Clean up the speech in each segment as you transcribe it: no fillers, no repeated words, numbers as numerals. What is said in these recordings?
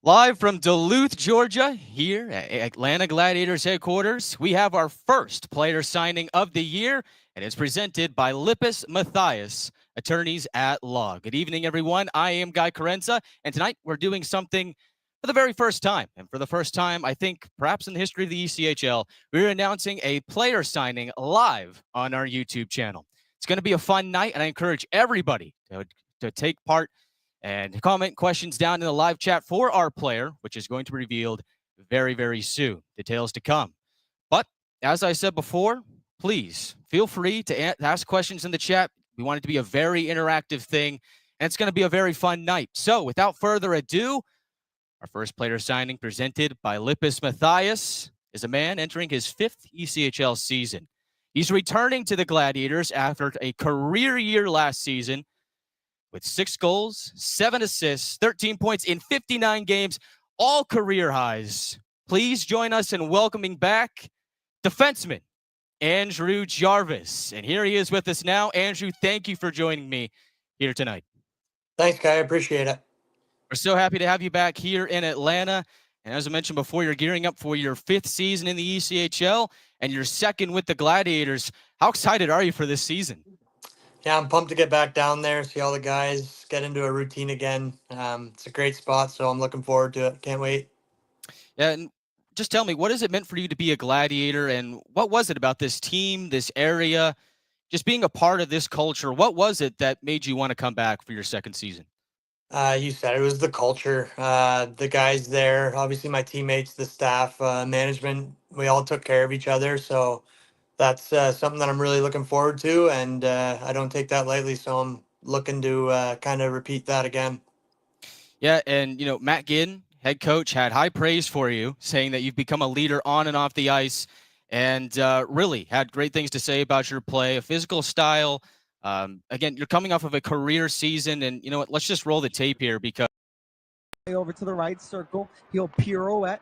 Live from Duluth, Georgia, here at Atlanta Gladiators headquarters, we have our first player signing of the year, and it's presented by Lippes Mathias, attorneys at law. Good evening, everyone. I am Guy Carenza, and tonight we're doing something for the very first time. And for the first time, I think perhaps in the history of the ECHL, we're announcing a player signing live on our YouTube channel. It's going to be a fun night, and I encourage everybody to take part and comment questions down in the live chat for our player, which is going to be revealed very, very soon. Details to come. But as I said before, please feel free to ask questions in the chat. We want it to be a very interactive thing, and it's going to be a very fun night. So without further ado, our first player signing presented by Lippes Mathias is a man entering his fifth ECHL season. He's returning to the Gladiators after a career year last season, with 6 goals, 7 assists, 13 points in 59 games, all career highs. Please join us in welcoming back defenseman Andrew Jarvis. And here he is with us now. Andrew, thank you for joining me here tonight. Thanks, Guy. I appreciate it. We're so happy to have you back here in Atlanta. And as I mentioned before, you're gearing up for your 5th season in the ECHL and your 2nd with the Gladiators. How excited are you for this season? Yeah, I'm pumped to get back down there, see all the guys, get into a routine again. It's a great spot, so I'm looking forward to it. Can't wait. Yeah, and just tell me, what has it meant for you to be a Gladiator, and what was it about this team, this area, just being a part of this culture? What was it that made you want to come back for your 2nd season? You said it was the culture, the guys there, obviously my teammates, the staff, management. We all took care of each other, so that's something that I'm really looking forward to, and I don't take that lightly. So I'm looking to kind of repeat that again. Yeah, and Matt Ginn, head coach, had high praise for you, saying that you've become a leader on and off the ice, and really had great things to say about your play, a physical style. Again, you're coming off of a career season, and you know what? Let's just roll the tape here because over to the right circle. He'll pirouette.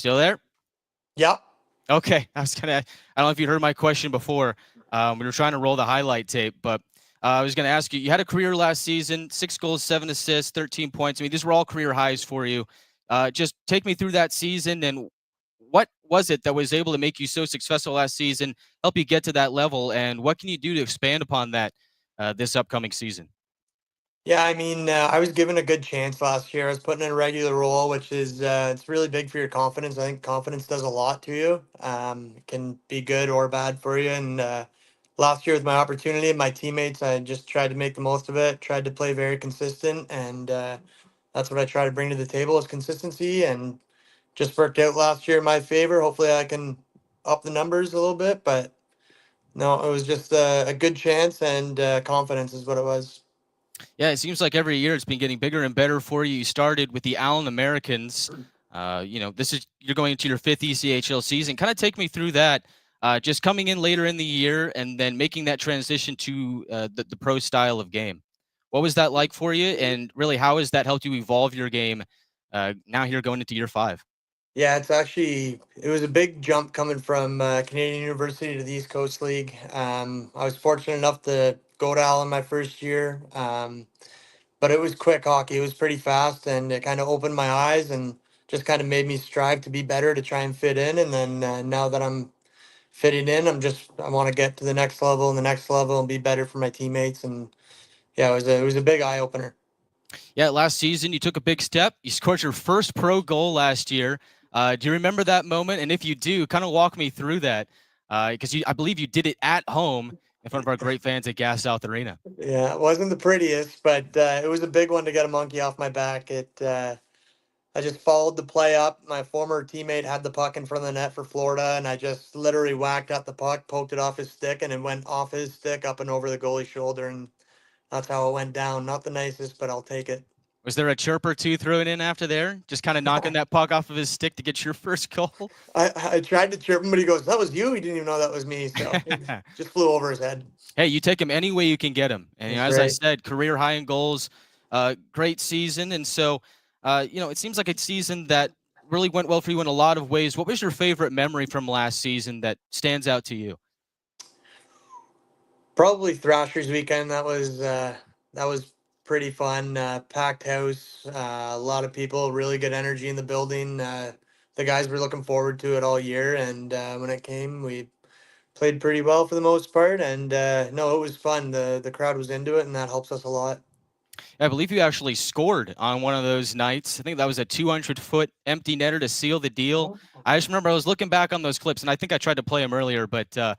still there. Yep. Okay, I don't know if you heard my question before. We were trying to roll the highlight tape, but I was going to ask you. You had a career last season: 6 goals, 7 assists, 13 points. I mean, these were all career highs for you. Just take me through that season, and what was it that was able to make you so successful last season, help you get to that level, and what can you do to expand upon that this upcoming season? Yeah, I mean, I was given a good chance last year. I was put in a regular role, which is it's really big for your confidence. I think confidence does a lot to you. It can be good or bad for you. And last year was my opportunity. And my teammates, I just tried to make the most of it. Tried to play very consistent, and that's what I try to bring to the table is consistency. And just worked out last year in my favor. Hopefully, I can up the numbers a little bit. But no, it was just a good chance, and confidence is what it was. Yeah, it seems like every year it's been getting bigger and better for you. You started with the Allen Americans. You're going into your 5th ECHL season. Kind of take me through that. Just coming in later in the year and then making that transition to the pro style of game. What was that like for you? And really, how has that helped you evolve your game now here going into year 5? Yeah, it was a big jump coming from Canadian University to the East Coast League. I was fortunate enough to go to Allen my first year, but it was quick hockey. It was pretty fast, and it kind of opened my eyes and just kind of made me strive to be better to try and fit in. And then now that I'm fitting in, I want to get to the next level and the next level and be better for my teammates. And yeah, it was a big eye opener. Yeah, last season you took a big step. You scored your first pro goal last year. Do you remember that moment? And if you do, kind of walk me through that, because I believe you did it at home in front of our great fans at Gas South Arena. Yeah, it wasn't the prettiest, but it was a big one to get a monkey off my back. I just followed the play up. My former teammate had the puck in front of the net for Florida, and I just literally whacked at the puck, poked it off his stick, and it went off his stick up and over the goalie's shoulder, and that's how it went down. Not the nicest, but I'll take it. Was there a chirp or two thrown in after there? Just kind of knocking that puck off of his stick to get your first goal? I tried to chirp him, but he goes, "That was you." He didn't even know that was me, so it just flew over his head. Hey, you take him any way you can get him. And That's as I right. said, career high in goals, great season. And so, it seems like a season that really went well for you in a lot of ways. What was your favorite memory from last season that stands out to you? Probably Thrashers weekend. That was pretty fun. Packed house, a lot of people, really good energy in the building. The guys were looking forward to it all year, and when it came, we played pretty well for the most part. And no, it was fun. The crowd was into it, and that helps us a lot. I believe you actually scored on one of those nights. I think that was a 200-foot empty netter to seal the deal. I just remember I was looking back on those clips, and I think I tried to play them earlier, but I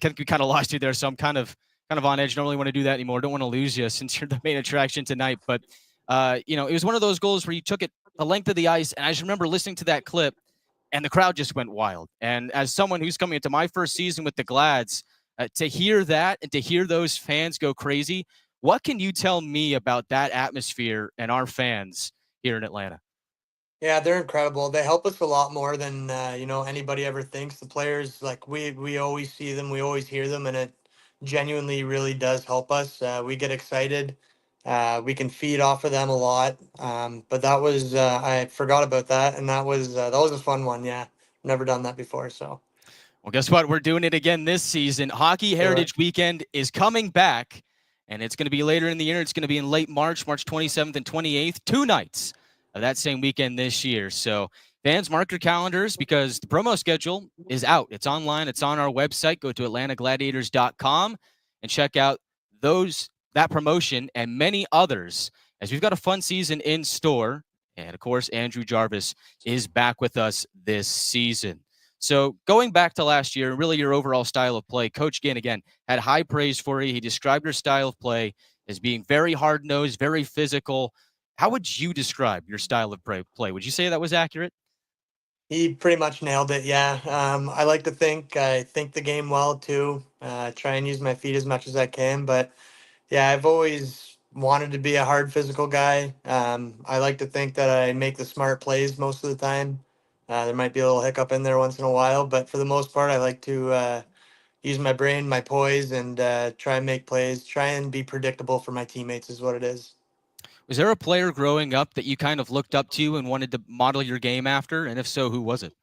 think we kind of lost you there, so I'm kind of on edge. Don't really want to do that anymore. Don't want to lose you since you're the main attraction tonight. But it was one of those goals where you took it the length of the ice, and I just remember listening to that clip, and the crowd just went wild. And as someone who's coming into my first season with the Glads, to hear that and to hear those fans go crazy, what can you tell me about that atmosphere and our fans here in Atlanta? Yeah, they're incredible. They help us a lot more than anybody ever thinks. The players, like we always see them, we always hear them, and it genuinely really does help us. We get excited. We can feed off of them a lot. But that was I forgot about that, and that was a fun one. Yeah, never done that before. So Well, guess what? We're doing it again this season. Hockey do it. Heritage Weekend is coming back, and it's going to be later in the year. It's going to be in late March, March 27th and 28th, 2 nights of that same weekend this year. So, fans, mark your calendars because the promo schedule is out. It's online. It's on our website. Go to atlantagladiators.com and check out that promotion and many others as we've got a fun season in store. And of course, Andrew Jarvis is back with us this season. So going back to last year, really your overall style of play, Coach Ginn, again, had high praise for you. He described your style of play as being very hard-nosed, very physical. How would you describe your style of play? Would you say that was accurate? He pretty much nailed it. Yeah. I like to I think the game well too. Try and use my feet as much as I can, but yeah, I've always wanted to be a hard physical guy. I like to think that I make the smart plays most of the time. There might be a little hiccup in there once in a while, but for the most part, I like to use my brain, my poise, and try and make plays. Try and be predictable for my teammates is what it is. Was there a player growing up that you kind of looked up to and wanted to model your game after? And if so, who was it?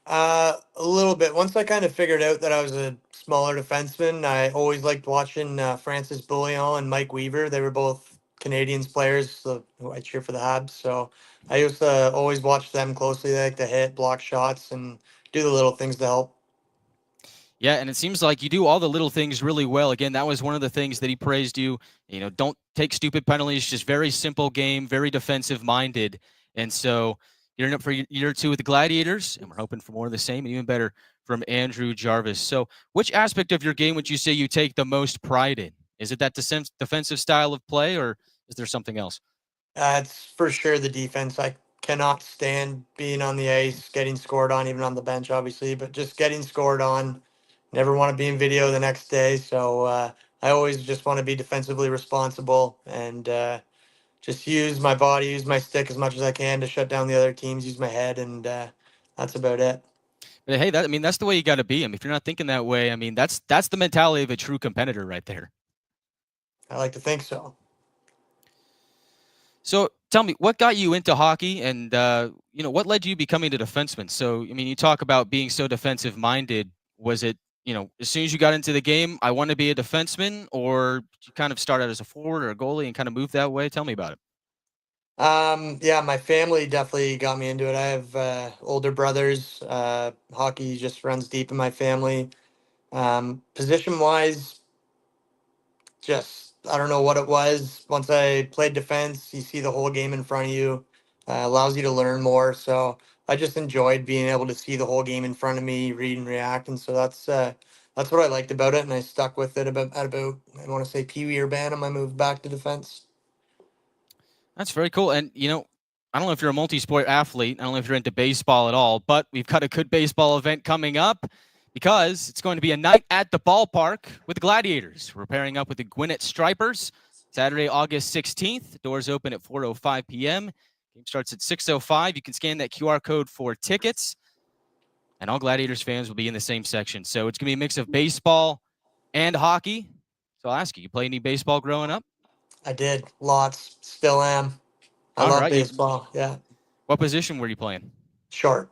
A little bit. Once I kind of figured out that I was a smaller defenseman, I always liked watching Francis Bouillon and Mike Weaver. They were both Canadians players, so who I cheer for the Habs. So I used to always watch them closely. They like to hit, block shots, and do the little things to help. Yeah, and it seems like you do all the little things really well. Again, that was one of the things that he praised you. Don't take stupid penalties, just very simple game, very defensive minded. And so you're in it for year two with the Gladiators, and we're hoping for more of the same and even better from Andrew Jarvis. So, which aspect of your game would you say you take the most pride in? Is it that defensive style of play, or is there something else? It's for sure the defense. I cannot stand being on the ice, getting scored on, even on the bench, obviously, but just getting scored on. Never want to be in video the next day. So I always just want to be defensively responsible and just use my body, use my stick as much as I can to shut down the other teams, use my head, and that's about it. But hey, that's the way you got to be. I mean, if you're not thinking that way, I mean, that's the mentality of a true competitor right there. I like to think so. So tell me, what got you into hockey, and what led you becoming a defenseman? So I mean, you talk about being so defensive minded. Was it as soon as you got into the game, I want to be a defenseman, or did you kind of start out as a forward or a goalie and kind of move that way? Tell me about it. Yeah, my family definitely got me into it. I have older brothers. Hockey just runs deep in my family. Position wise, just I don't know what it was. Once I played defense, you see the whole game in front of you. Allows you to learn more. So I just enjoyed being able to see the whole game in front of me, read and react, and so that's what I liked about it, and I stuck with it about I want to say Pee Wee or Bantam. I moved back to defense. That's very cool. And I don't know if you're a multi-sport athlete. I don't know if you're into baseball at all, but we've got a good baseball event coming up because it's going to be a night at the ballpark with the Gladiators. We're pairing up with the Gwinnett Stripers. Saturday, August 16th. Doors open at 4:05 p.m. Game starts at 6:05. You can scan that QR code for tickets, and all Gladiators fans will be in the same section. So it's going to be a mix of baseball and hockey. So I'll ask you play any baseball growing up? I did lots, still am. I All love right. baseball. Yeah, What position were you playing? short.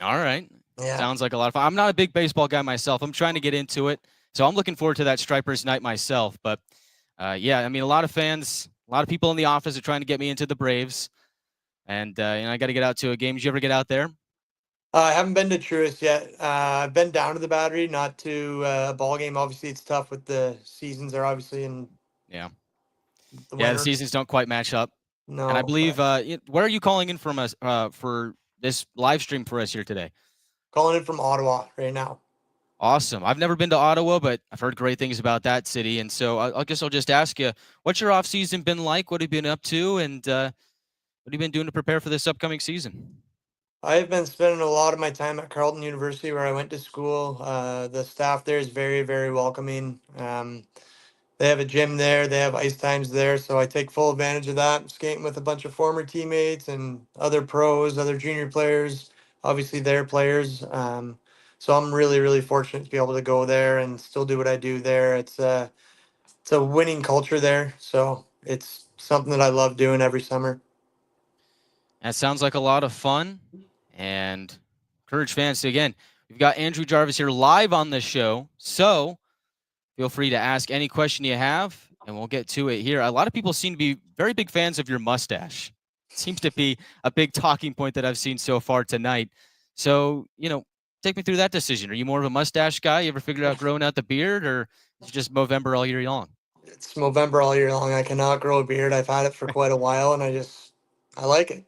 All right. Yeah. Sounds like a lot of fun. I'm not a big baseball guy myself. I'm trying to get into it. So I'm looking forward to that Stripers night myself. But yeah, I mean, a lot of fans, a lot of people in the office are trying to get me into the Braves. And I got to get out to a game. Did you ever get out there? I haven't been to Truist yet. I've been down to the Battery, not to a ball game. Obviously, it's tough with the seasons are obviously in Yeah. the Yeah, the winter. seasons don't quite match up. And I No, believe, but where are you calling in from us for this live stream for us here today? calling in from Ottawa right now. Awesome. I've never been to Ottawa, but I've heard great things about that city. And so I guess I'll just ask you, what's your off season been like? What have you been up to? And what have you been doing to prepare for this upcoming season? I've been spending a lot of my time at Carleton University, where I went to school. The staff there is very, very welcoming. They have a gym there, they have ice times there, so I take full advantage of that. I'm skating with a bunch of former teammates and other pros, other junior players, obviously their players. So I'm really, really fortunate to be able to go there and still do what I do there. It's a winning culture there, so it's something that I love doing every summer. That sounds like a lot of fun. And encourage fans to, again, we've got Andrew Jarvis here live on the show. So feel free to ask any question you have, and we'll get to it here. A lot of people seem to be very big fans of your mustache. Seems to be a big talking point that I've seen so far tonight. So, take me through that decision. Are you more of a mustache guy? You ever figured out growing out the beard, or is it just Movember all year long? It's November all year long. I cannot grow a beard. I've had it for quite a while, and I like it.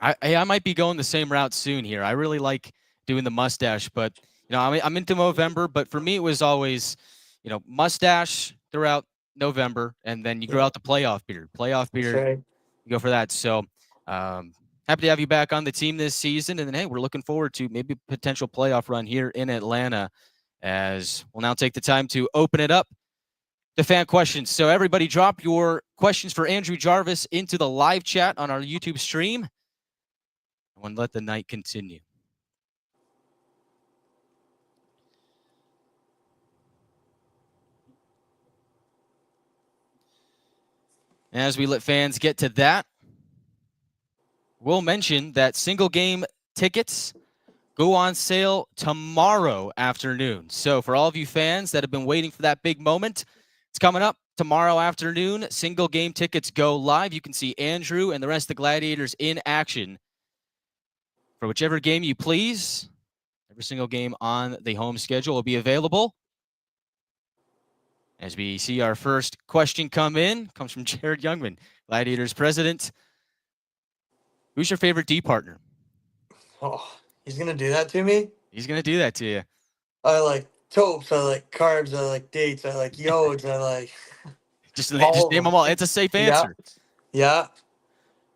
I might be going the same route soon here. I really like doing the mustache, but I'm into Movember. But for me, it was always, mustache throughout November, and then you grow Yeah, out the playoff beard. Playoff that's beard, right. you go for that. So happy to have you back on the team this season, and then hey, we're looking forward to maybe a potential playoff run here in Atlanta. As we'll now take the time to open it up to fan questions. So everybody, drop your questions for Andrew Jarvis into the live chat on our YouTube stream. And let the night continue. As we let fans get to that, we'll mention that single game tickets go on sale tomorrow afternoon. So for all of you fans that have been waiting for that big moment, it's coming up tomorrow afternoon. Single game tickets go live. You can see Andrew and the rest of the Gladiators in action for whichever game you please. Every single game on the home schedule will be available. As we see our first question come in, comes from Jared Youngman, Gladiators president. Who's your favorite D partner? Oh, he's gonna do that to me. He's going to do that to you. I like topes. I like carbs. I like dates. I like yods. I like Just all name of them all. them. It's a safe Yeah, answer. yeah.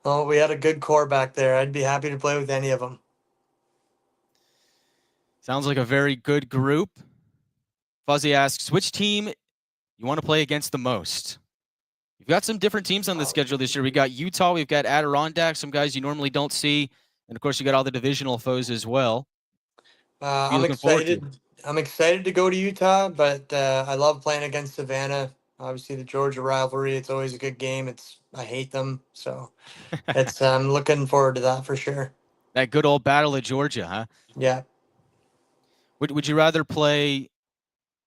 Oh, we had a good core back there. I'd be happy to play with any of them. Sounds like a very good group. Fuzzy asks, which team you want to play against the most? You've got some different teams on the schedule this year. We got Utah, we've got Adirondack, some guys you normally don't see, and of course you got all the divisional foes as well. Who are you I'm looking forward to? excited. I'm excited to go to Utah, but I love playing against Savannah. Obviously, the Georgia rivalry. It's always a good game. I hate them, so I'm looking forward to that for sure. That good old battle of Georgia, huh? Yeah. Would you rather play?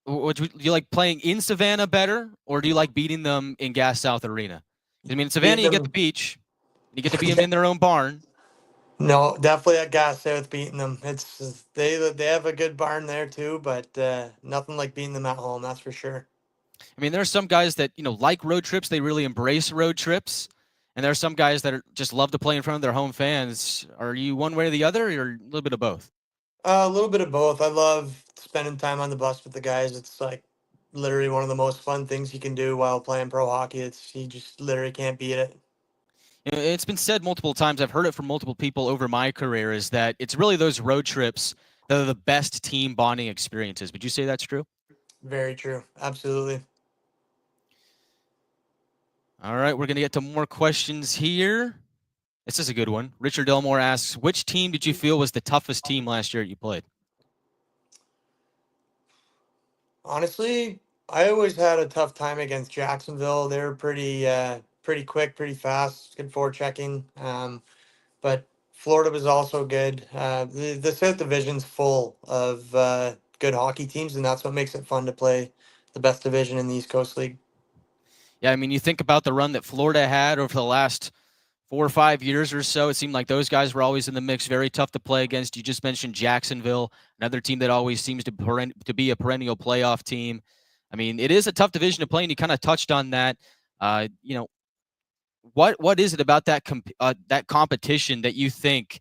Do you like playing in Savannah better, or do you like beating them in Gas South Arena? I mean, in Savannah Beat you get the them. beach, you get to beat them in their own barn. No, definitely at Gas South beating them. They have a good barn there too, but nothing like beating them at home. That's for sure. I mean, there are some guys that like road trips; they really embrace road trips, and there are some guys that just love to play in front of their home fans. Are you one way or the other, or a little bit of both? A little bit of both. I love spending time on the bus with the guys. It's like literally one of the most fun things you can do while playing pro hockey. You just literally can't beat it. It's been said multiple times. I've heard it from multiple people over my career is that it's really those road trips that are the best team bonding experiences. Would you say that's true? Very true. Absolutely. All right, we're going to get to more questions here. This is a good one. Richard Elmore asks, which team did you feel was the toughest team last year you played? Honestly, I always had a tough time against Jacksonville. They were pretty quick, pretty fast, good forechecking. But Florida was also good. The South Division's full of good hockey teams, and that's what makes it fun to play the best division in the East Coast League. Yeah, I mean, you think about the run that Florida had over the last 4 or 5 years or so. It seemed like those guys were always in the mix, very tough to play against. You just mentioned Jacksonville, another team that always seems to be a perennial playoff team. I mean, it is a tough division to play, and you kind of touched on that. You know, what is it about that competition that you think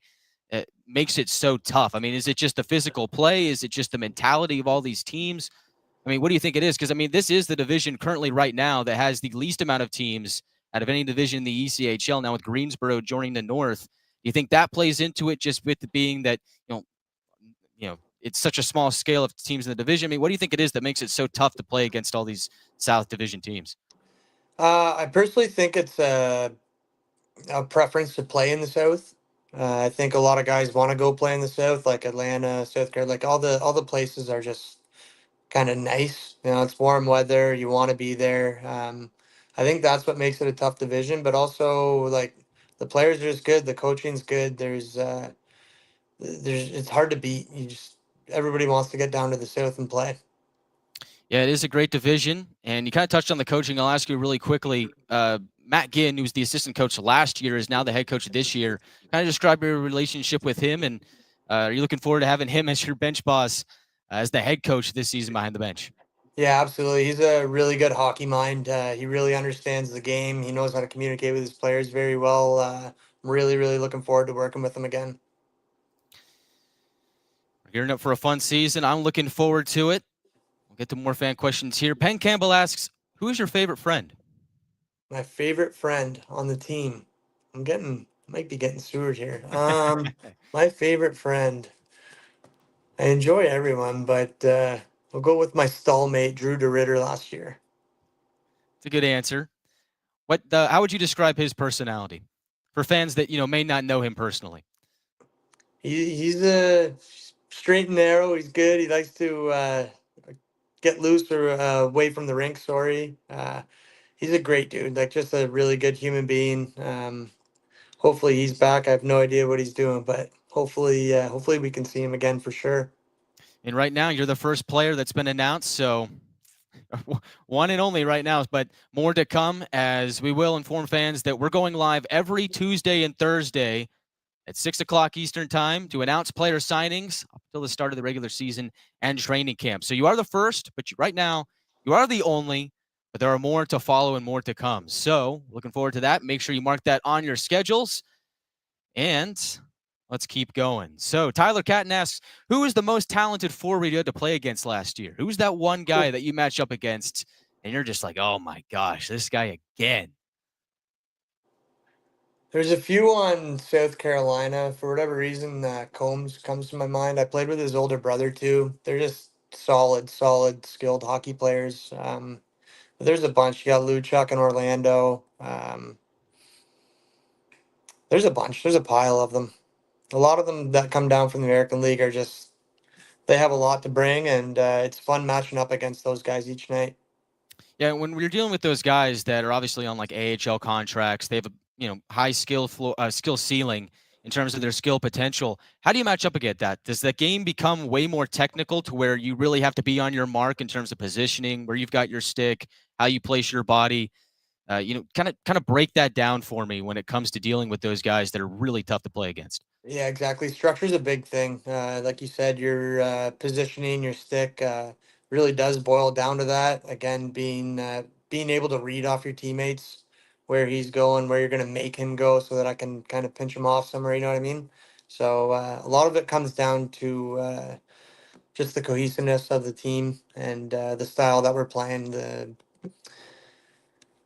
makes it so tough? I mean, is it just the physical play? Is it just the mentality of all these teams? I mean, what do you think it is? Because I mean, this is the division currently right now that has the least amount of teams out of any division in the ECHL. Now with Greensboro joining the North, do you think that plays into it? Just with it being that it's such a small scale of teams in the division. I mean, what do you think it is that makes it so tough to play against all these South Division teams? I personally think it's a preference to play in the South. I think a lot of guys want to go play in the South, like Atlanta, South Carolina, like all the places are just kind of nice. You know, it's warm weather. You want to be there. I think that's what makes it a tough division, but also like the players are just good. The coaching's good. There's it's hard to beat. You just everybody wants to get down to the South and play. Yeah, it is a great division, and you kind of touched on the coaching. I'll ask you really quickly. Matt Ginn, who was the assistant coach last year, is now the head coach this year. Kind of describe your relationship with him, and are you looking forward to having him as your bench boss, as the head coach this season behind the bench? Yeah, absolutely. He's a really good hockey mind. He really understands the game. He knows how to communicate with his players very well. I'm really, really looking forward to working with him again. We're gearing up for a fun season. I'm looking forward to it. We'll get to more fan questions here. Penn Campbell asks, "Who is your favorite friend?" My favorite friend on the team. Might be getting Stewart here. My favorite friend. I enjoy everyone, but we'll go with my stallmate, Drew DeRitter, last year. It's a good answer. How would you describe his personality for fans that may not know him personally? He's a straight and narrow. He's good. He likes to get loose or away from the rink. Sorry. He's a great dude. Like just a really good human being. Hopefully he's back. I have no idea what he's doing, but hopefully we can see him again for sure. And right now, you're the first player that's been announced, so one and only right now, but more to come as we will inform fans that we're going live every Tuesday and Thursday at 6 o'clock Eastern time to announce player signings up until the start of the regular season and training camp. So you are the first, but right now you are the only, but there are more to follow and more to come. So looking forward to that. Make sure you mark that on your schedules, and let's keep going. So Tyler Catton asks, who is the most talented forward you had to play against last year? Who's that one guy that you match up against and you're just like, oh my gosh, this guy again? There's a few on South Carolina. For whatever reason, Combs comes to my mind. I played with his older brother too. They're just solid, skilled hockey players. But there's a bunch. You got Luchuk in Orlando. There's a bunch. There's a pile of them. A lot of them that come down from the American League are just they have a lot to bring, and it's fun matching up against those guys each night. Yeah, when we're dealing with those guys that are obviously on like AHL contracts, they have a high skill ceiling in terms of their skill potential. How do you match up against that? Does the game become way more technical to where you really have to be on your mark in terms of positioning, where you've got your stick, how you place your body? Kind of break that down for me when it comes to dealing with those guys that are really tough to play against. Yeah, exactly. Structure's a big thing. Like you said, your positioning, your stick really does boil down to that. Again, being able to read off your teammates, where he's going, where you're going to make him go, so that I can kind of pinch him off somewhere. You know what I mean? So a lot of it comes down to just the cohesiveness of the team and the style that we're playing.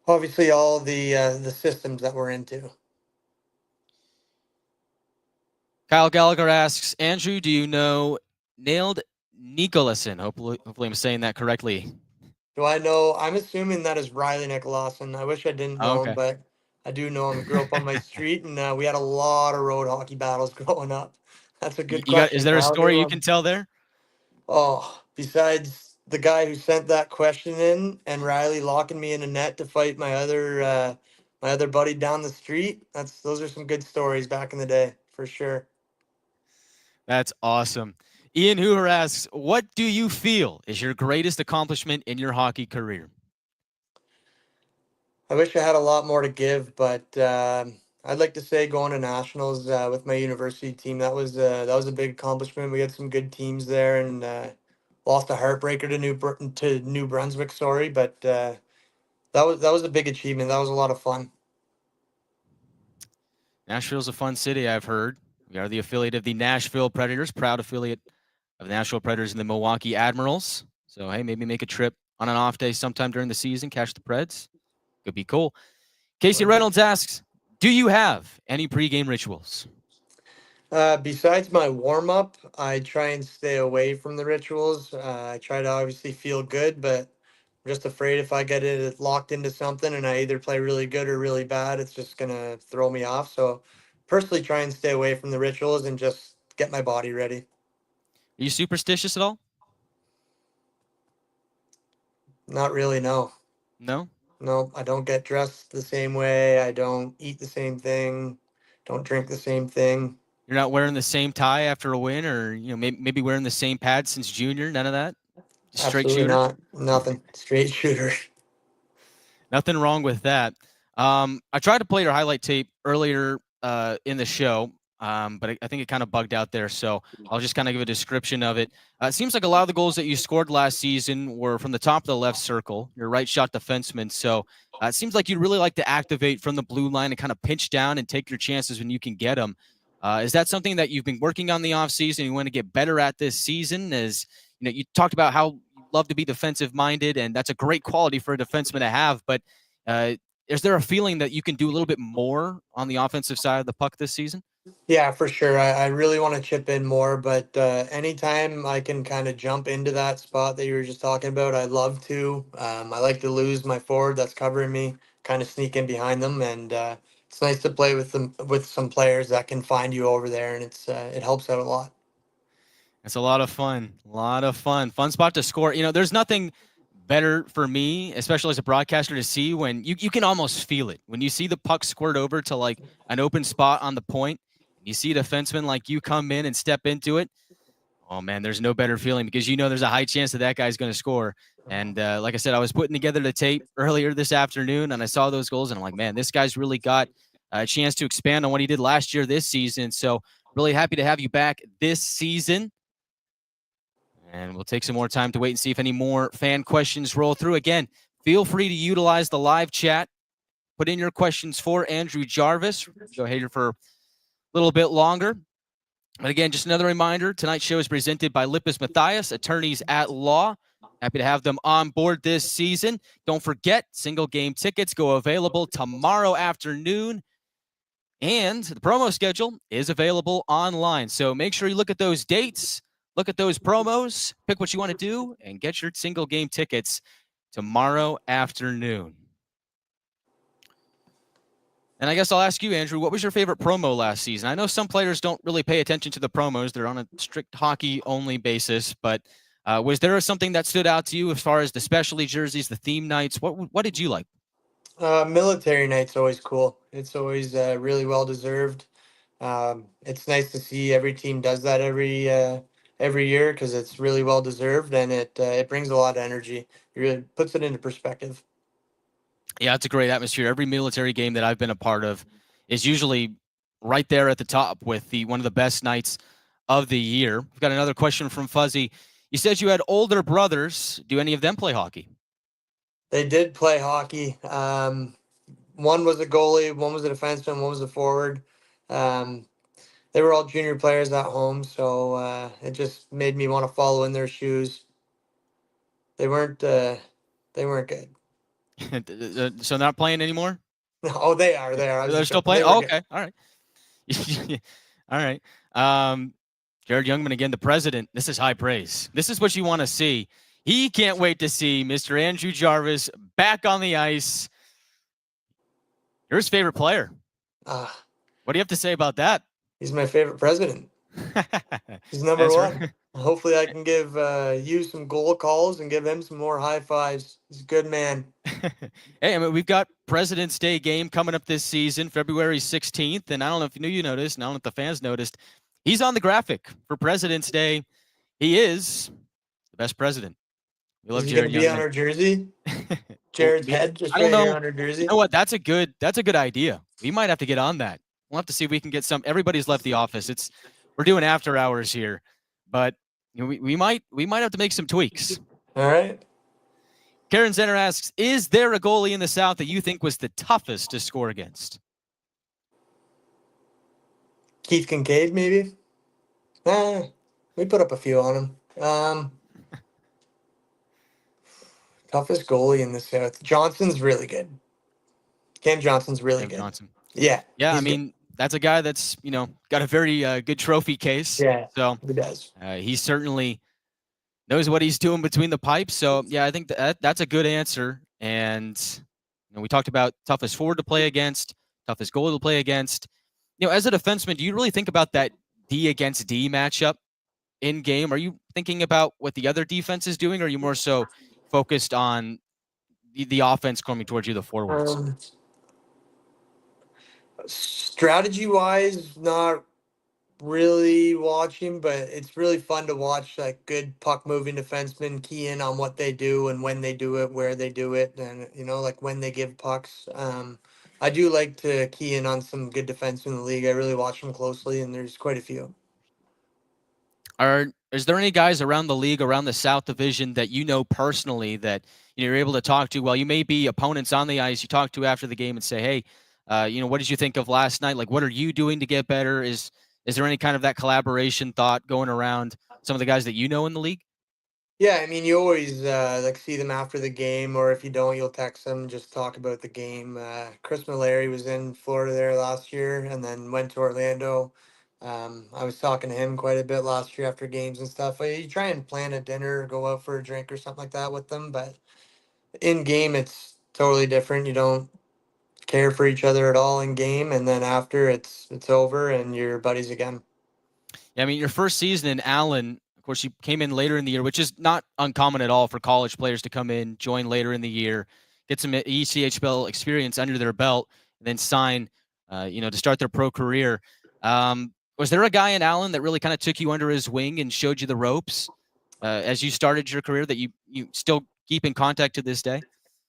Obviously all the systems that we're into. Kyle Gallagher asks, Andrew, do you know Nailed Nicolason? Hopefully I'm saying that correctly. Do I know? I'm assuming that is Riley Nicolason. I wish I didn't Oh, know him, okay. but I do know him. He grew up on my street, and we had a lot of road hockey battles growing up. That's a good You got? Is question, there a Kyle. Good story you one. can tell there? Oh, besides the guy who sent that question in and Riley locking me in a net to fight my other buddy down the street, those are some good stories back in the day for sure. That's awesome. Ian Hoover asks, what do you feel is your greatest accomplishment in your hockey career? I wish I had a lot more to give, but I'd like to say going to nationals with my university team. That was a big accomplishment. We had some good teams there, and lost a heartbreaker to New Brunswick. Sorry, but that was a big achievement. That was a lot of fun. Nashville's a fun city, I've heard. We are the affiliate of the Nashville Predators, proud affiliate of the Nashville Predators and the Milwaukee Admirals. So, hey, maybe make a trip on an off day sometime during the season, catch the Preds. Could be cool. Casey Reynolds asks, do you have any pregame rituals? Besides my warm up, I try and stay away from the rituals. I try to obviously feel good, but I'm just afraid if I get it locked into something and I either play really good or really bad, it's just gonna throw me off. So, personally, try and stay away from the rituals and just get my body ready. Are you superstitious at all? Not really, no. No? No, I don't get dressed the same way. I don't eat the same thing. Don't drink the same thing. You're not wearing the same tie after a win, or maybe wearing the same pads since junior? None of that? Just straight Absolutely shooter? not. Nothing. Straight shooter. Nothing wrong with that. I tried to play your highlight tape earlier in the show, but I think it kind of bugged out there. So I'll just kind of give a description of it. It seems like a lot of the goals that you scored last season were from the top of the left circle. You're a right shot defenseman. So it seems like you'd really like to activate from the blue line and kind of pinch down and take your chances when you can get them. Is that something that you've been working on the offseason? You want to get better at this season? As you talked about how you love to be defensive minded, and that's a great quality for a defenseman to have. But is there a feeling that you can do a little bit more on the offensive side of the puck this season? Yeah, for sure. I really want to chip in more, but anytime I can kind of jump into that spot that you were just talking about, I'd love to. I like to lose my forward that's covering me, kind of sneak in behind them, and it's nice to play with them with some players that can find you over there, and it helps out a lot. It's a lot of fun. A lot of fun. Fun spot to score. There's nothing better for me, especially as a broadcaster, to see when you can almost feel it. When you see the puck squirt over to like an open spot on the point, you see a defenseman like you come in and step into it. Oh, man, there's no better feeling because there's a high chance that guy's going to score. And like I said, I was putting together the tape earlier this afternoon, and I saw those goals, and I'm like, man, this guy's really got a chance to expand on what he did last year this season. So really happy to have you back this season. And we'll take some more time to wait and see if any more fan questions roll through. Again, feel free to utilize the live chat. Put in your questions for Andrew Jarvis. Go here for a little bit longer. But again, just another reminder, tonight's show is presented by Lippes Mathias, attorneys at law. Happy to have them on board this season. Don't forget, single game tickets go available tomorrow afternoon. And the promo schedule is available online. So make sure you look at those dates, look at those promos, pick what you want to do, and get your single game tickets tomorrow afternoon. And I guess I'll ask you, Andrew, what was your favorite promo last season? I know some players don't really pay attention to the promos. They're on a strict hockey-only basis. But was there something that stood out to you as far as the specialty jerseys, the theme nights? What did you like? Military night's always cool. It's always really well deserved. It's nice to see every team does that every year because it's really well deserved and it brings a lot of energy. It really puts it into perspective. Yeah, it's a great atmosphere. Every military game that I've been a part of is usually right there at the top with one of the best nights of the year. We've got another question from Fuzzy. You said you had older brothers. Do any of them play hockey? They did play hockey. One was a goalie, one was a defenseman, one was a forward. Um, they were all junior players at home, so it just made me want to follow in their shoes. They weren't good. So not playing anymore? Oh, they are. They are. I was They're just still joking. playing? They were Oh, good. okay. All right. All right. Jared Youngman again, the president. This is high praise. This is what you want to see. He can't wait to see Mr. Andrew Jarvis back on the ice. You're his favorite player. What do you have to say about that? He's my favorite president. He's number one. Right. Hopefully I can give you some goal calls and give him some more high fives. He's a good man. Hey, I mean, we've got President's Day game coming up this season, February 16th. And I don't know if you noticed, and I don't know if the fans noticed, he's on the graphic for President's Day. He is the best president. We love Jared Youngman. Is he going to be on our jersey? Jared's head just right here on our jersey? You know what? That's a good idea. We might have to get on that. We'll have to see if we can get some. Everybody's left the office. We're doing after hours here, but you know, we might have to make some tweaks. All right. Karen Zenner asks, is there a goalie in the South that you think was the toughest to score against? Keith Kincaid, maybe? We put up a few on him. Toughest goalie in the South. Johnson's really good. Cam Johnson's really good. Johnson. Yeah. Yeah, I mean, that's a guy that's, got a very good trophy case. Yeah, so he does. He certainly knows what he's doing between the pipes. So, yeah, I think that's a good answer. And we talked about toughest forward to play against, toughest goalie to play against. As a defenseman, do you really think about that D against D matchup in game? Are you thinking about what the other defense is doing, or are you more so focused on the offense coming towards you, the forwards? Strategy-wise, not really watching, but it's really fun to watch like good puck-moving defensemen key in on what they do and when they do it, where they do it, and like when they give pucks. I do like to key in on some good defensemen in the league. I really watch them closely, and there's quite a few. Is there any guys around the league, around the South Division that personally that you're able to talk to? Well, you may be opponents on the ice. You talk to after the game and say, "Hey, what did you think of last night? Like, what are you doing to get better?" Is there any kind of that collaboration thought going around some of the guys that in the league? Yeah, I mean, you always see them after the game, or if you don't, you'll text them, just talk about the game. Chris Mallory was in Florida there last year, and then went to Orlando. I was talking to him quite a bit last year after games and stuff. You try and plan a dinner, go out for a drink or something like that with them, but in game, it's totally different. You don't care for each other at all in game, and then after it's over and you're buddies again. Yeah, I mean, your first season in Allen, of course, you came in later in the year, which is not uncommon at all for college players to come in, join later in the year, get some ECHL experience under their belt, and then sign, to start their pro career. Was there a guy in Allen that really kind of took you under his wing and showed you the ropes as you started your career that you still keep in contact to this day?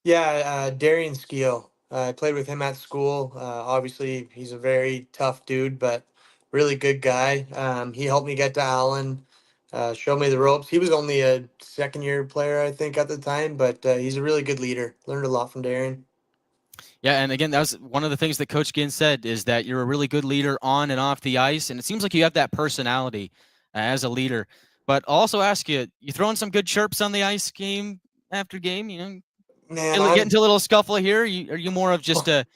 Yeah, Darian Skeel. I played with him at school. Obviously, he's a very tough dude, but really good guy. He helped me get to Allen, showed me the ropes. He was only a second-year player, I think, at the time, but he's a really good leader. Learned a lot from Darian. Yeah, and again, that was one of the things that Coach Ginn said, is that you're a really good leader on and off the ice, and it seems like you have that personality as a leader. But I'll also ask you, you throwing some good chirps on the ice game after game? Man, get into a little scuffle here? Are you more of just a,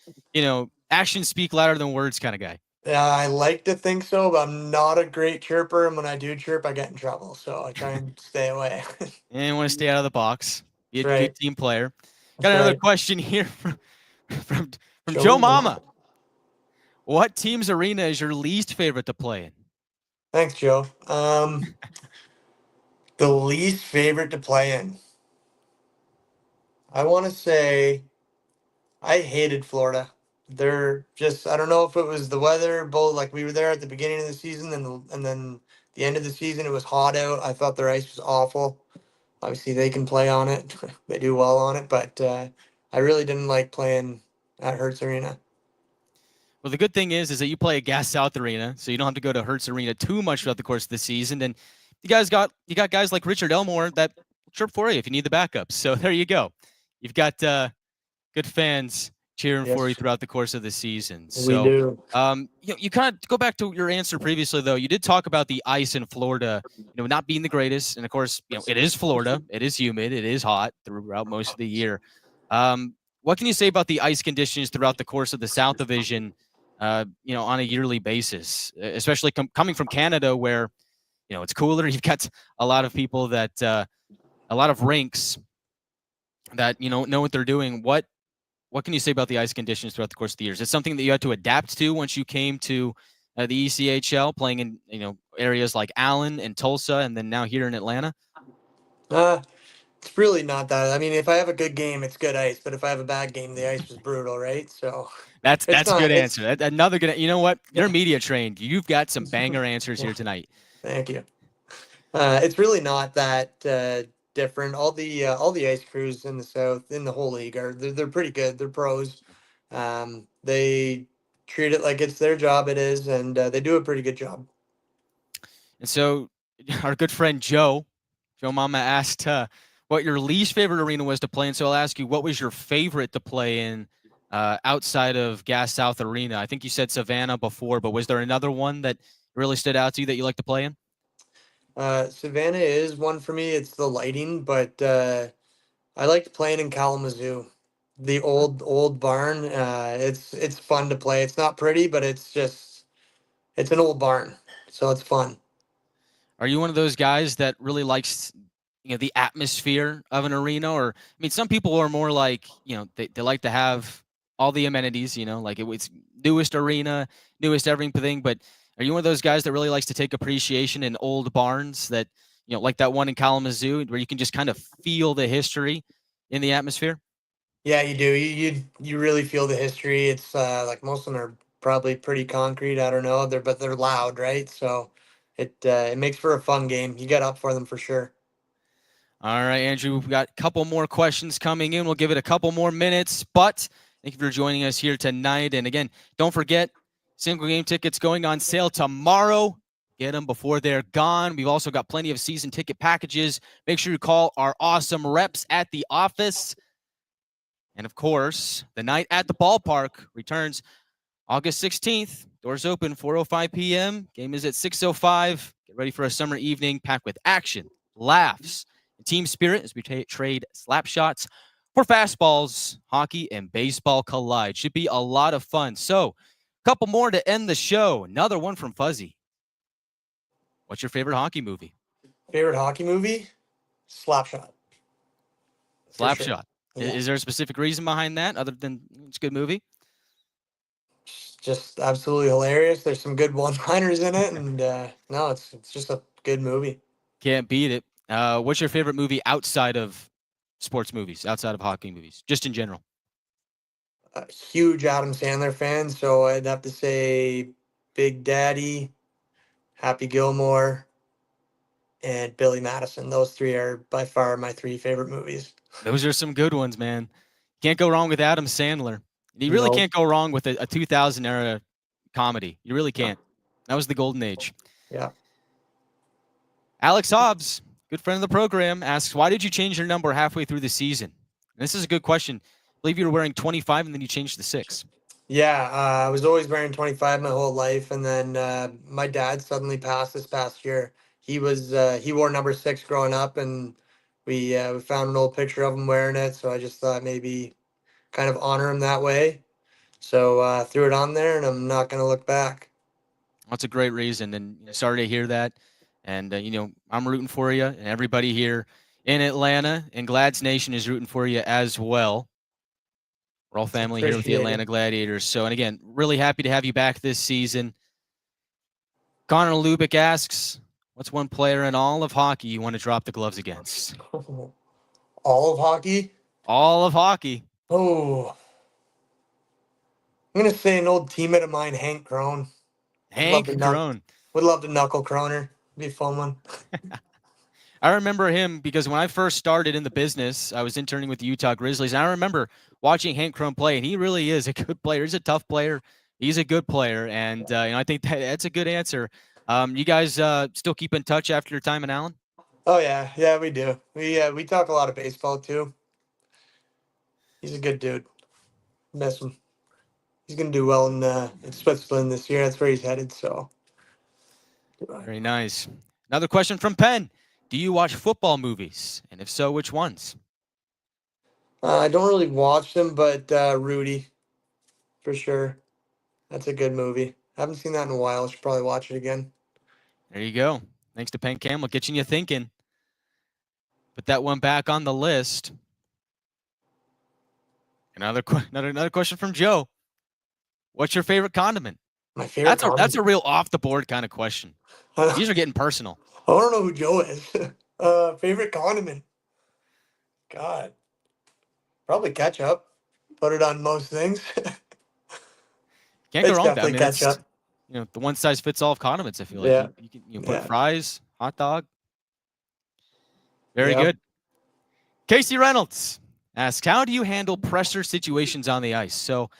actions speak louder than words kind of guy? Yeah, I like to think so, but I'm not a great chirper, and when I do chirp, I get in trouble, so I try and stay away. And you want to stay out of the box. Be a good team player. Got another question here from Joe Mama. What team's arena is your least favorite to play in? Thanks, Joe. The least favorite to play in. I want to say I hated Florida. They're just, I don't know if it was the weather, both like we were there at the beginning of the season and then the end of the season, it was hot out. I thought their ice was awful. Obviously, they can play on it. They do well on it, but I really didn't like playing at Hertz Arena. Well, the good thing is that you play at Gas South Arena, so you don't have to go to Hertz Arena too much throughout the course of the season. And you got guys like Richard Elmore that chirp for you if you need the backup. So there you go. You've got good fans cheering for you throughout the course of the season. So, we do. You kind of go back to your answer previously, though. You did talk about the ice in Florida, not being the greatest. And of course, it is Florida. It is humid. It is hot throughout most of the year. What can you say about the ice conditions throughout the course of the South Division? on a yearly basis, especially coming from Canada where, it's cooler. You've got a lot of people that, a lot of rinks that, know what they're doing. What can you say about the ice conditions throughout the course of the years? It's something that you had to adapt to once you came to the ECHL, playing in areas like Allen and Tulsa, and then now here in Atlanta. It's really not that. I mean, if I have a good game, it's good ice. But if I have a bad game, the ice was brutal, right? So That's it's a good not. answer. It's Another good. You know what? You're media trained. You've got some banger answers here tonight. Thank you. It's really not that different. All the ice crews in the South, in the whole league, they're pretty good. They're pros. They treat it like it's their job. It is, and they do a pretty good job. And so, our good friend Joe Mama asked what your least favorite arena was to play in. So I'll ask you, what was your favorite to play in outside of Gas South Arena? I think you said Savannah before, but was there another one that really stood out to you that you like to play in? Savannah is one for me. It's the lighting, but I liked playing in Kalamazoo, the old barn. It's fun to play. It's not pretty, but it's an old barn, so it's fun. Are you one of those guys that really likes the atmosphere of an arena? Or I mean, some people are more like they like to have all the amenities, like it's newest arena, newest everything. But are you one of those guys that really likes to take appreciation in old barns that like that one in Kalamazoo where you can just kind of feel the history in the atmosphere? Yeah, you do. You really feel the history. It's like most of them are probably pretty concrete. I don't know. But they're loud, right? So it makes for a fun game. You get up for them for sure. All right, Andrew, we've got a couple more questions coming in. We'll give it a couple more minutes, but thank you for joining us here tonight. And again, don't forget, single game tickets going on sale tomorrow. Get them before they're gone. We've also got plenty of season ticket packages. Make sure you call our awesome reps at the office. And of course, the night at the ballpark returns August 16th. Doors open 4:05 p.m. Game is at 6:05. Get ready for a summer evening packed with action, laughs, and team spirit as we trade slap shots for fastballs. Hockey and baseball collide. Should be a lot of fun. So, a couple more to end the show. Another one from Fuzzy. What's your favorite hockey movie? Favorite hockey movie? Slapshot. Slapshot. Yeah. Is there a specific reason behind that other than it's a good movie? Just absolutely hilarious. There's some good one-liners in it, and no, it's just a good movie. Can't beat it. What's your favorite movie outside of sports movies, outside of hockey movies, just in general? A huge Adam Sandler fan, so I'd have to say Big Daddy, Happy Gilmore, and Billy Madison. Those three are by far my three favorite movies. Those are some good ones, man. Can't go wrong with Adam Sandler. You really Nope. can't go wrong with a 2000 era comedy. You really can't. That was the golden age. Yeah. Alex Hobbs, good friend of the program, asks, why did you change your number halfway through the season? And this is a good question. I believe you were wearing 25 and then you changed to 6. Yeah, I was always wearing 25 my whole life, and then my dad suddenly passed this past year. He wore number 6 growing up, and we found an old picture of him wearing it, so I just thought maybe kind of honor him that way. So threw it on there, and I'm not gonna look back. That's a great reason, and sorry to hear that. And I'm rooting for you, and everybody here in Atlanta and Glad's Nation is rooting for you as well. We're all family here with the Atlanta Gladiators. So, and again, really happy to have you back this season. Connor Lubick asks, what's one player in all of hockey you want to drop the gloves against? All of hockey? All of hockey. Oh, I'm gonna say an old teammate of mine, Hank Crone. Hank Crone. Would love to knuckle Croner. Be a fun one. I remember him because when I first started in the business, I was interning with the Utah Grizzlies. And I remember watching Hank Crone play, and he really is a good player. He's a tough player. He's a good player, and I think that's a good answer. You guys still keep in touch after your time in Allen? Oh yeah, we do. We talk a lot of baseball too. He's a good dude. Miss him. He's gonna do well in Switzerland this year. That's where he's headed. So very nice. Another question from Penn. Do you watch football movies? And if so, which ones? I don't really watch them, but Rudy, for sure. That's a good movie. Haven't seen that in a while. Should probably watch it again. There you go. Thanks to Penn Campbell, getting you thinking. Put that one back on the list. Another question from Joe. What's your favorite condiment? My favorite condiment. That's a real off the board kind of question. These are getting personal. I don't know who Joe is. Favorite condiment. God. Probably ketchup. Put it on most things. Can't go It's wrong with that. I definitely mean, ketchup. it's the one size fits all of condiments. I feel like Yeah. you can put Yeah. fries, hot dog. Very Yep. good. Casey Reynolds asks, how do you handle pressure situations on the ice? So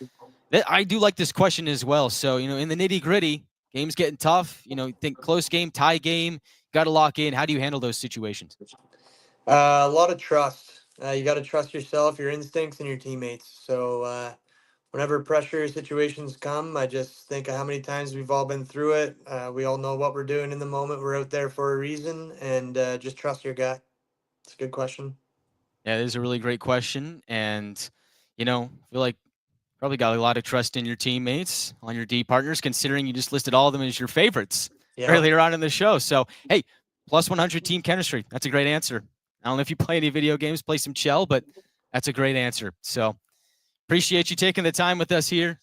I do like this question as well. So, in the nitty gritty, game's getting tough. Think close game, tie game, got to lock in. How do you handle those situations? A lot of trust. You got to trust yourself, your instincts, and your teammates. So whenever pressure situations come, I just think of how many times we've all been through it. We all know what we're doing in the moment. We're out there for a reason, and just trust your gut. It's a good question. Yeah, it is a really great question. And, I feel like probably got a lot of trust in your teammates, on your D partners, considering you just listed all of them as your favorites earlier on in the show. So, hey, plus 100 team chemistry. That's a great answer. I don't know if you play any video games, play some Chell, but that's a great answer. So appreciate you taking the time with us here.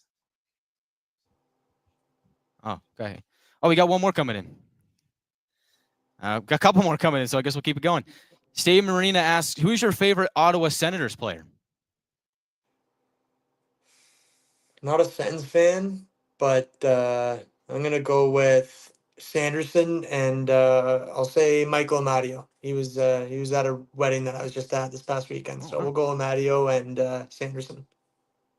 Oh, okay. Oh, we got one more coming in. Got a couple more coming in, so I guess we'll keep it going. Steve Marina asks, who's your favorite Ottawa Senators player? Not a Sens fan, but I'm gonna go with Sanderson, and I'll say Michael Amadio. He was at a wedding that I was just at this past weekend, so we'll go with Amadio and Sanderson.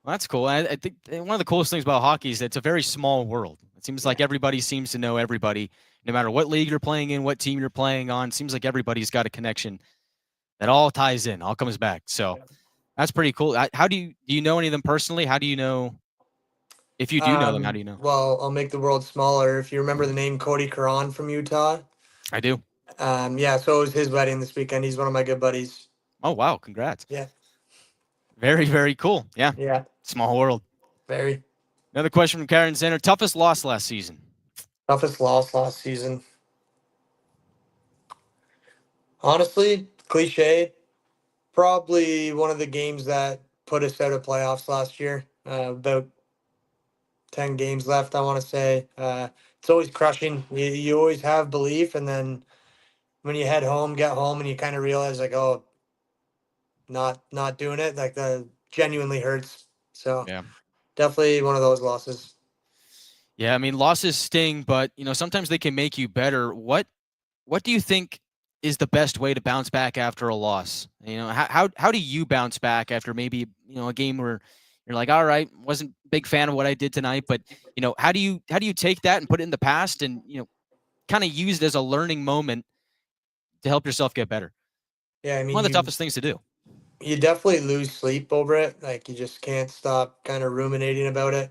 Well, that's cool. I think one of the coolest things about hockey is that it's a very small world. It seems like everybody seems to know everybody, no matter what league you're playing in, what team you're playing on. It seems like everybody's got a connection that all ties in, all comes back. So that's pretty cool. How do you know any of them personally? How do you know? If you do know them, how do you know? Well, I'll make the world smaller. If you remember the name Cody Caron from Utah. I do. Yeah, so it was his wedding this weekend. He's one of my good buddies. Oh, wow. Congrats. Yeah. Very, very cool. Yeah. Yeah. Small world. Very. Another question from Karen Center. Toughest loss last season? Toughest loss last season. Honestly, cliche, probably one of the games that put us out of playoffs last year. About 10 games left, I want to say. It's always crushing. You always have belief, and then when you get home, and you kind of realize, like, oh, not doing it, like, the genuinely hurts. So Yeah. definitely one of those losses. Yeah, I mean, losses sting, but sometimes they can make you better. What do you think is the best way to bounce back after a loss? How do you bounce back after maybe a game where you're like, all right, wasn't a big fan of what I did tonight, but how do you take that and put it in the past and kind of use it as a learning moment to help yourself get better? Yeah, I mean, One of the toughest things to do. You definitely lose sleep over it. Like, you just can't stop kind of ruminating about it.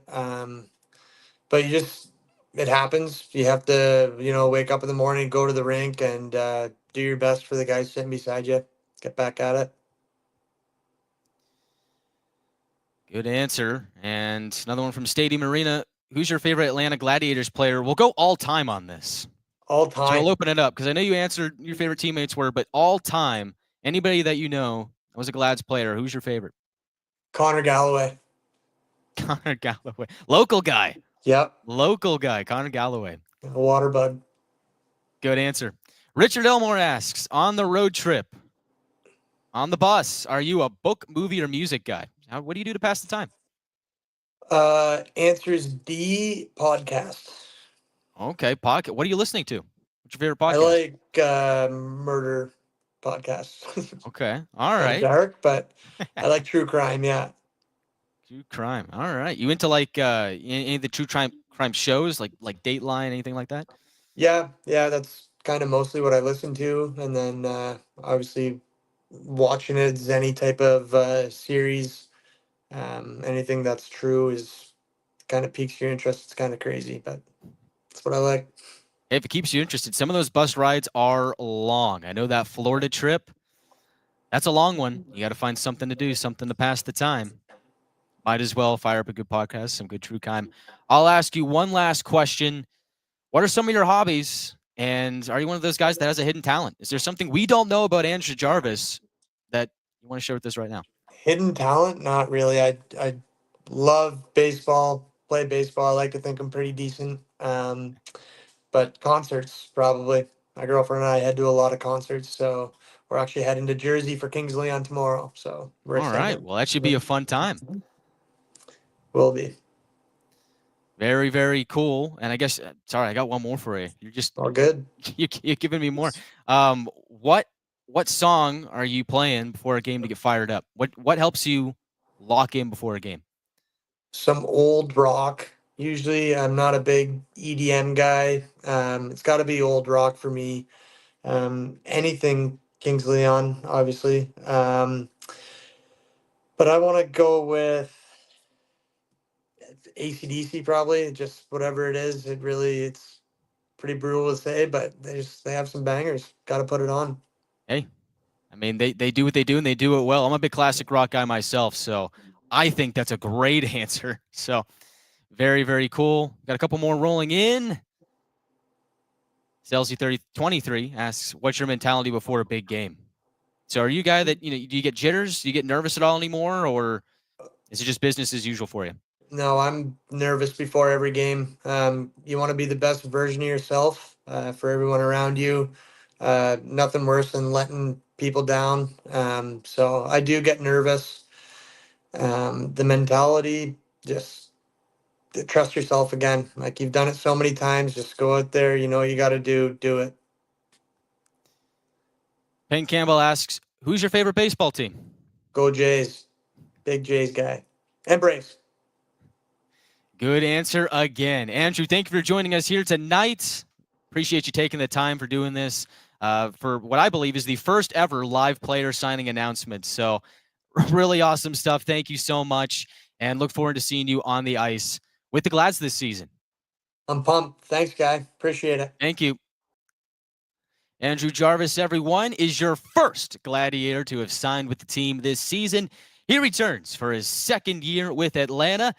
But it happens. You have to, wake up in the morning, go to the rink, and do your best for the guys sitting beside you. Get back at it. Good answer. And another one from Stadium Arena. Who's your favorite Atlanta Gladiators player? We'll go all time on this. All time. So we'll open it up because I know you answered your favorite teammates were, but all time, anybody that you know was a Glads player, who's your favorite? Connor Galloway. Connor Galloway. Local guy. Yep. Local guy, Connor Galloway. A water bug. Good answer. Richard Elmore asks, on the road trip, on the bus, are you a book, movie, or music guy? What do you do to pass the time? Answers D, podcast. Okay, podcast. What are you listening to? What's your favorite podcast? I like murder podcasts. Okay, all right. Dark, but I like true crime. Yeah. True crime. All right. You into like any of the true crime shows, like Dateline, anything like that? Yeah, that's kind of mostly what I listen to, and then obviously watching it is any type of series. Anything that's true is kind of piques your interest. It's kind of crazy, but that's what I like. If it keeps you interested, some of those bus rides are long. I know that Florida trip, that's a long one. You got to find something to do, something to pass the time. Might as well fire up a good podcast, some good true crime. I'll ask you one last question. What are some of your hobbies? And are you one of those guys that has a hidden talent? Is there something we don't know about Andrew Jarvis that you want to share with us right now? Hidden talent? Not really. I love baseball, play baseball. I like to think I'm pretty decent. But concerts, probably. My girlfriend and I head to a lot of concerts, so we're actually heading to Jersey for Kings Leon tomorrow. So we're All right. excited. Well, that should be a fun time. Will be. Very, very cool. And I guess, sorry, I got one more for you. You're just All good. you're giving me more. What song are you playing before a game to get fired up? What helps you lock in before a game? Some old rock. Usually, I'm not a big EDM guy. It's got to be old rock for me. Anything Kings Leon, obviously. But I want to go with AC/DC probably. Just whatever it is. It's pretty brutal to say, but they have some bangers. Got to put it on. Hey, I mean, they do what they do and they do it well. I'm a big classic rock guy myself, so I think that's a great answer. So very, very cool. Got a couple more rolling in. Celsi 3023 asks, what's your mentality before a big game? So are you a guy that, do you get jitters? Do you get nervous at all anymore? Or is it just business as usual for you? No, I'm nervous before every game. You want to be the best version of yourself for everyone around you. Nothing worse than letting people down. So I do get nervous. The mentality, just trust yourself again. Like you've done it so many times. Just go out there. You know what you got to do it. Payne Campbell asks, who's your favorite baseball team? Go Jays. Big Jays guy. And Braves. Good answer again. Andrew, thank you for joining us here tonight. Appreciate you taking the time for doing this for what I believe is the first ever live player signing announcement. So really awesome stuff. Thank you so much. And look forward to seeing you on the ice with the Glads this season. I'm pumped. Thanks, guy. Appreciate it. Thank you. Andrew Jarvis, everyone, is your first Gladiator to have signed with the team this season. He returns for his second year with Atlanta,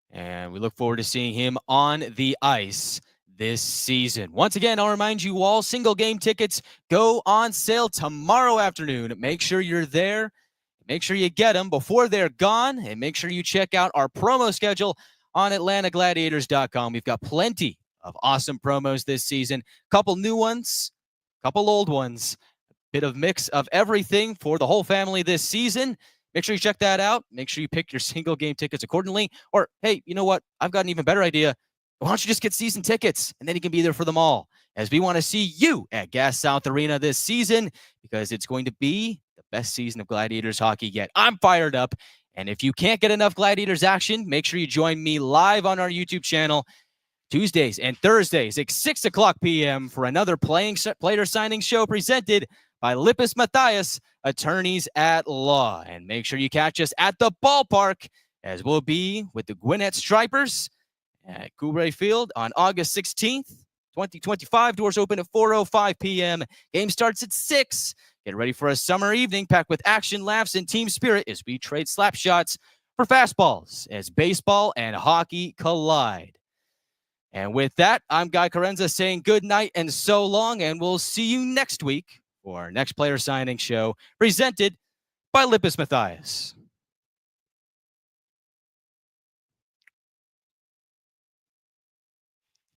and we look forward to seeing him on the ice this season. Once again, I'll remind you all, single game tickets go on sale tomorrow afternoon. Make sure you're there. Make sure you get them before they're gone, and make sure you check out our promo schedule on AtlantaGladiators.com. We've got plenty of awesome promos this season. Couple new ones, couple old ones, bit of mix of everything for the whole family this season. Make sure you check that out. Make sure you pick your single game tickets accordingly. Or, hey, you know what? I've got an even better idea. Why don't you just get season tickets, and then you can be there for them all, as we want to see you at Gas South Arena this season, because it's going to be the best season of Gladiators hockey yet. I'm fired up, and if you can't get enough Gladiators action, make sure you join me live on our YouTube channel Tuesdays and Thursdays at 6 o'clock p.m. for another player signing show presented by Lippes Mathias, attorneys at law. And make sure you catch us at the ballpark, as we'll be with the Gwinnett Stripers at Coubray Field on August 16th, 2025. Doors open at 4:05 p.m. Game starts at 6. Get ready for a summer evening packed with action, laughs, and team spirit as we trade slap shots for fastballs as baseball and hockey collide. And with that, I'm Guy Carenza saying good night and so long, and we'll see you next week for our next player signing show presented by Lippes Mathias.